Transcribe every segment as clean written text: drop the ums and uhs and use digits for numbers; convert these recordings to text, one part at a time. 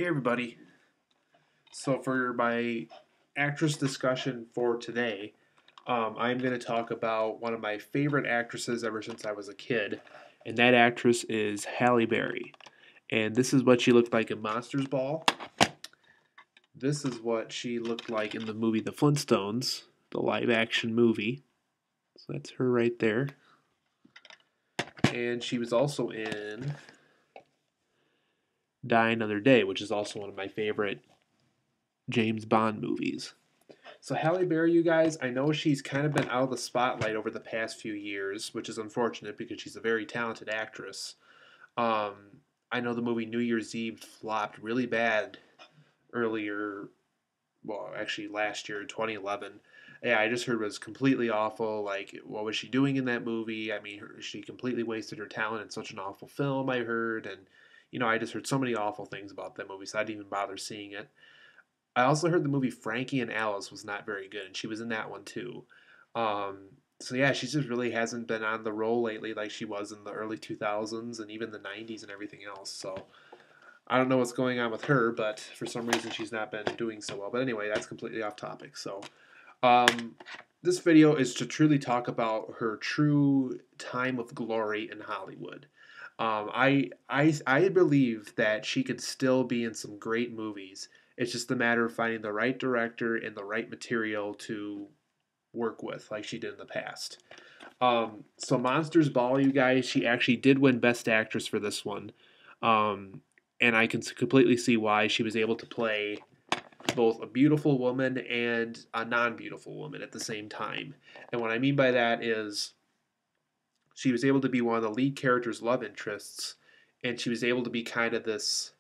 Hey everybody. So for my actress discussion for today, I'm going to talk about one of my favorite actresses ever since I was a kid, and that actress is Halle Berry. And this is what she looked like in Monsters Ball. This is what she looked like in the movie The Flintstones, the live action movie. So that's her right there. And she was also in Die Another Day, which is also one of my favorite James Bond movies. So Halle Berry, you guys, I know she's kind of been out of the spotlight over the past few years, which is unfortunate because she's a very talented actress. Um, I know the movie New Year's Eve flopped really bad earlier, well, actually last year, 2011. Yeah, I just heard it was completely awful. Like, what was she doing in that movie? I mean, she completely wasted her talent in such an awful film, I heard. And, I just heard so many awful things about that movie, so I didn't even bother seeing it. I also heard the movie Frankie and Alice was not very good, and she was in that one too. Um, so yeah, she just really hasn't been on the roll lately like she was in the early 2000s and even the 90s and everything else. So I don't know what's going on with her, but for some reason she's not been doing so well. But anyway, that's completely off topic. So um, this video is to truly talk about her true time of glory in Hollywood. I believe that she could still be in some great movies. It's just a matter of finding the right director and the right material to work with, like she did in the past. So Monsters Ball, you guys, she actually did win Best Actress for this one, um, and I can completely see why she was able to play both a beautiful woman and a non-beautiful woman at the same time. And what I mean by that is she was able to be one of the lead character's love interests, and she was able to be kind of this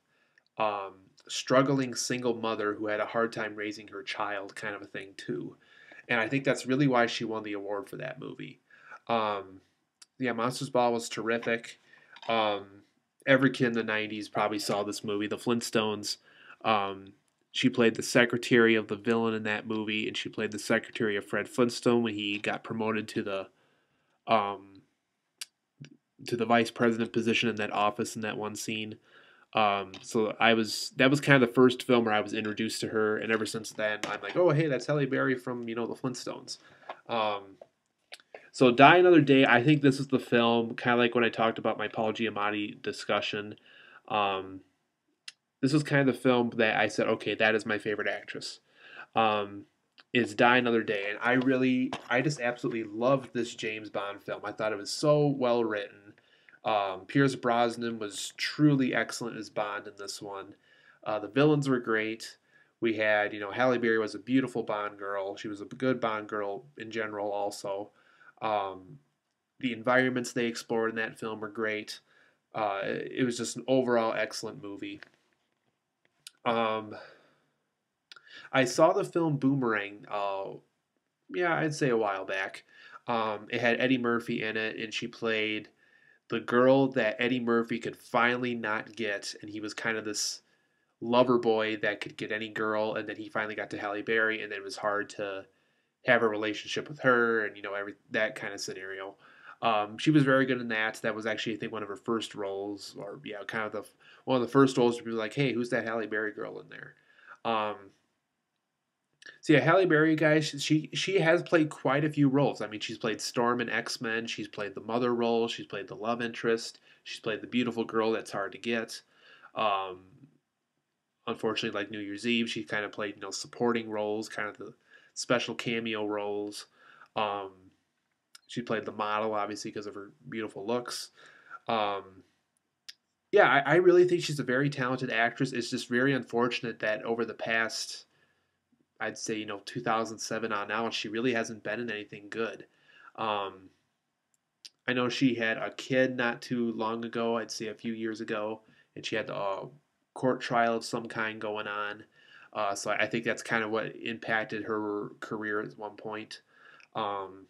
um, struggling single mother who had a hard time raising her child, kind of a thing too. And I think that's really why she won the award for that movie. Um, yeah, Monsters Ball was terrific. Um, every kid in the '90s probably saw this movie, The Flintstones. Um, she played the secretary of the villain in that movie, and she played the secretary of Fred Flintstone when he got promoted um, to the vice president position in that office in that one scene. So that was kind of the first film where I was introduced to her, and ever since then, I'm like, oh hey, that's Halle Berry from the Flintstones. Um, so Die Another Day, I think this is the film, kind of like when I talked about my Paul Giamatti discussion. Um, this was kind of the film that I said, okay, that is my favorite actress. Um, is Die Another Day, and I just absolutely loved this James Bond film. I thought it was so well written. Pierce Brosnan was truly excellent as Bond in this one. The villains were great. We had, Halle Berry was a beautiful Bond girl. She was a good Bond girl in general, also. Um, the environments they explored in that film were great. It was just an overall excellent movie. Um, I saw the film Boomerang. Yeah, I'd say a while back. It had Eddie Murphy in it, and she played the girl that Eddie Murphy could finally not get, and he was kind of this lover boy that could get any girl, and then he finally got to Halle Berry, and then it was hard to have a relationship with her, and every that kind of scenario. She was very good in that. That was actually, I think, one of her first roles, or yeah, kind of the one of the first roles to be like, hey, who's that Halle Berry girl in there? Um, so yeah, Halle Berry, guys, she has played quite a few roles. I mean, she's played Storm in X Men. She's played the mother role. She's played the love interest. She's played the beautiful girl that's hard to get. Um, Unfortunately, like New Year's Eve, she kind of played supporting roles, kind of the special cameo roles. Um, she played the model, obviously, because of her beautiful looks. Um, yeah, I really think she's a very talented actress. It's just very unfortunate that over the past, I'd say, 2007 on out, she really hasn't been in anything good. Um, I know she had a kid not too long ago, I'd say a few years ago, and she had a court trial of some kind going on. So I think that's kind of what impacted her career at one point. Um,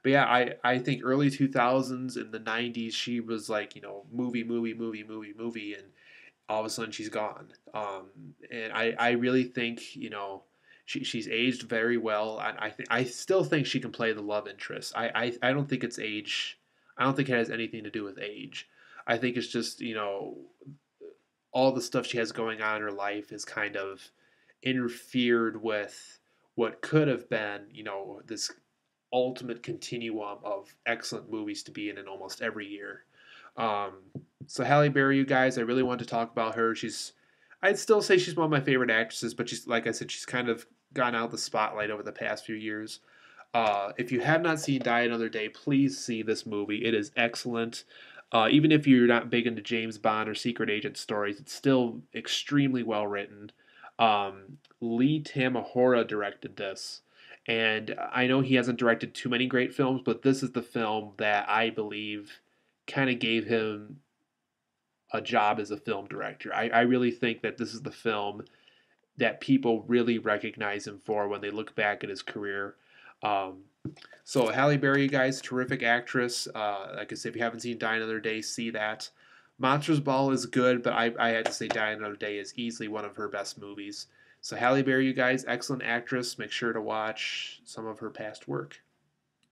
but yeah, I think early 2000s and the 90s, she was like, movie, and all of a sudden she's gone. And I really think, she's aged very well. I still think she can play the love interest. I don't think it's age. I don't think it has anything to do with age. I think it's just, all the stuff she has going on in her life is kind of interfered with what could have been, this ultimate continuum of excellent movies to be in almost every year. Um, so Halle Berry, you guys, I really want to talk about her. I'd still say she's one of my favorite actresses, but she's, like I said, she's kind of gone out of the spotlight over the past few years. If you have not seen Die Another Day, please see this movie. It is excellent. Even if you're not big into James Bond or secret agent stories, it's still extremely well written. Lee Tamahora directed this, and I know he hasn't directed too many great films, but this is the film that I believe kind of gave him a job as a film director. I really think that this is the film that people really recognize him for when they look back at his career. Um, so Halle Berry, you guys, terrific actress. Like I said, if you haven't seen Die Another Day, see that. Monsters Ball is good, but I had to say Die Another Day is easily one of her best movies. So Halle Berry, you guys, excellent actress. Make sure to watch some of her past work.